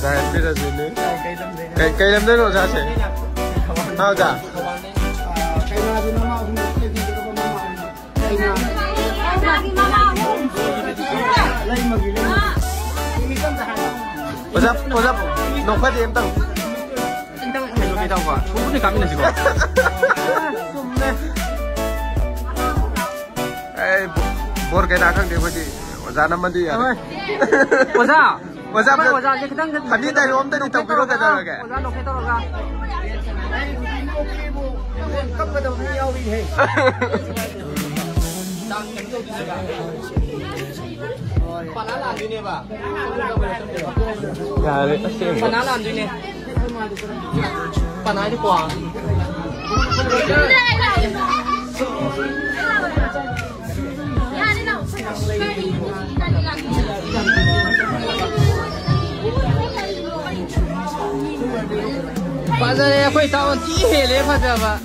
Đây bây giờ gì nữa? Cây lâm đấy rồi ra sẽ. Sao cả? Cây nào thì nó mau không được, cây nào. Lấy mà gì lên. What's up? Nông phát em tao. 여기 다가 충분히 감이네 지금. Ê, bor cái nào không được vậy? Ra năm đi à? 오자. What's up? 오자 이제 그당 좀. Khani tay hôm tay đi tàu kilo cái đó là cái. 오자 로켓 떨어가. Cấp cái đầu nhau bị hệ. 바나나 안 주네 봐. Ya, đấy. 바나나 안 주네. 바나나 đi quả. Bây giờ phải tao chỉ hệ lấy phát ra ba.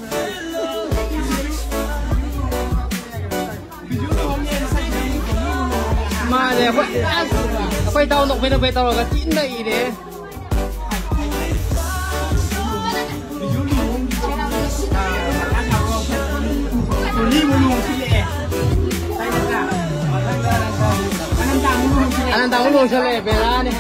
Mà để phải tao nộp phải tao là chín đây đấy. Anh đang muốn luôn cho lẹ về ra đi.